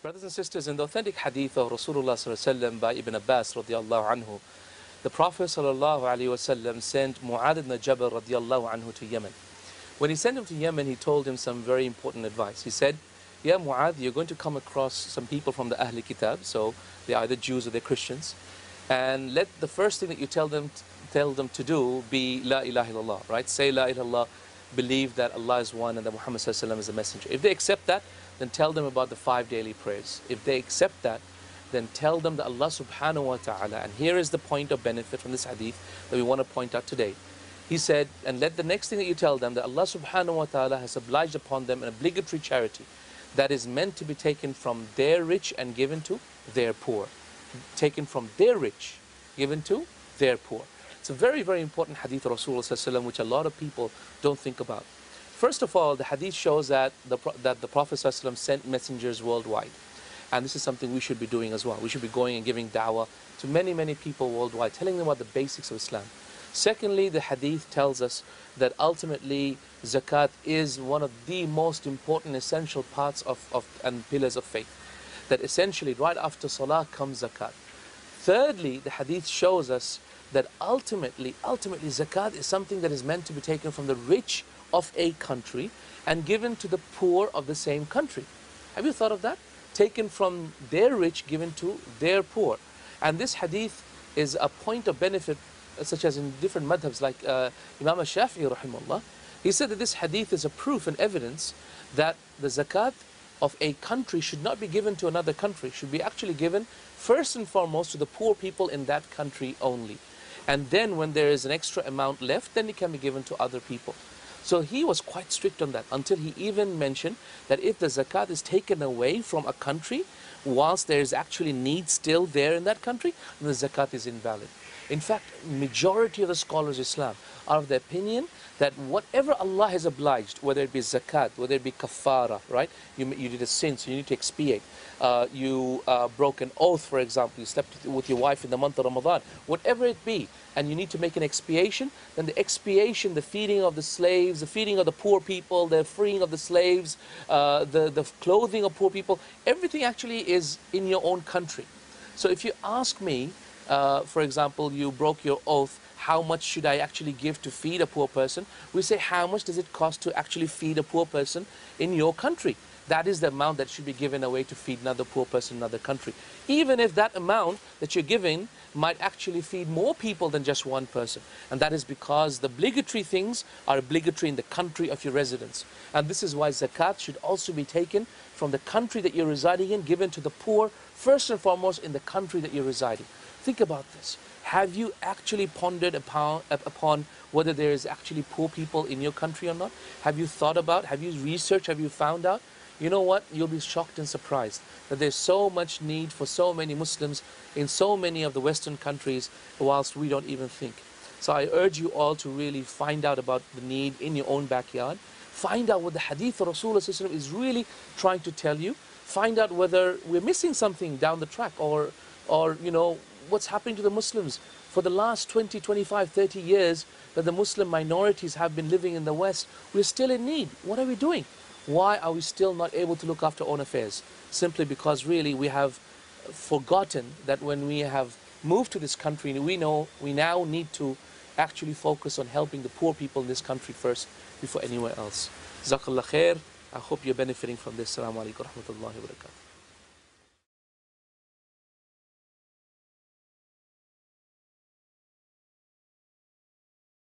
Brothers and sisters, in the authentic hadith of Rasulullah sallallahu alaihi wasallam by Ibn Abbas radiallahu anhu, the Prophet sallallahu alaihi wasallam sent Mu'adh ibn Jabal radiallahu anhu to Yemen. When he sent him to Yemen, he told him some very important advice. He said, "Yeah, Mu'adh, you're going to come across some people from the Ahl Kitab, so they're either Jews or they're Christians, and let the first thing that you tell them to do be La ilaha illallah, right? Say La ilaha illallah, believe that Allah is one and that Muhammad sallallahu alaihi wasallam is a messenger. If they accept that, then tell them about the 5 daily prayers. If they accept that, then tell them that Allah subhanahu wa ta'ala, and here is the point of benefit from this hadith that we want to point out today. He said, and let the next thing that you tell them, that Allah subhanahu wa ta'ala has obliged upon them an obligatory charity that is meant to be taken from their rich and given to their poor. Taken from their rich, given to their poor. It's a very, very important hadith of Rasulullah sallallahu alaihi wasallam, which a lot of people don't think about. First of all, the hadith shows that the Prophet sallallahu alaihi wasallam sent messengers worldwide. And this is something we should be doing as well. We should be going and giving da'wah to many, many people worldwide, telling them about the basics of Islam. Secondly, the hadith tells us that ultimately zakat is one of the most important essential parts and pillars of faith. That essentially right after salah comes zakat. Thirdly, the hadith shows us that ultimately zakat is something that is meant to be taken from the rich of a country and given to the poor of the same country. Have you thought of that? Taken from their rich, given to their poor. And this hadith is a point of benefit, such as in different madhabs, like Imam al-Shafi'i rahimahullah. He said that this hadith is a proof and evidence that the zakat of a country should not be given to another country, should be actually given first and foremost to the poor people in that country only. And then when there is an extra amount left, then it can be given to other people. So he was quite strict on that, until he even mentioned that if the zakat is taken away from a country whilst there is actually need still there in that country, then the zakat is invalid. In fact, majority of the scholars of Islam are of the opinion that whatever Allah has obliged, whether it be zakat, whether it be kafara, right? You did a sin, so you need to expiate. You broke an oath, for example, you slept with your wife in the month of Ramadan, whatever it be, and you need to make an expiation, then the expiation, the feeding of the slaves, the feeding of the poor people, the freeing of the slaves, the clothing of poor people, everything actually is in your own country. So if you ask me, for example, you broke your oath, how much should I actually give to feed a poor person? We say, how much does it cost to actually feed a poor person in your country? That is the amount that should be given away to feed another poor person in another country. Even if that amount that you're giving might actually feed more people than just one person. And that is because the obligatory things are obligatory in the country of your residence. And this is why zakat should also be taken from the country that you're residing in, given to the poor, first and foremost in the country that you're residing. Think about this. Have you actually pondered upon whether there is actually poor people in your country or not? Have you thought about, have you researched, have you found out? You know what? You'll be shocked and surprised that there's so much need for so many Muslims in so many of the Western countries, whilst we don't even think. So I urge you all to really find out about the need in your own backyard. Find out what the hadith of Rasulullah is really trying to tell you. Find out whether we're missing something down the track, or you know, what's happening to the Muslims for the last 20, 25, 30 years that the Muslim minorities have been living in the West. We're still in need. What are we doing? Why are we still not able to look after our own affairs? Simply because really we have forgotten that when we have moved to this country, we know we now need to actually focus on helping the poor people in this country first before anywhere else. Jazakallah khair. I hope you're benefiting from this. Assalamu alaikum wa rahmatullahi wa barakatuh.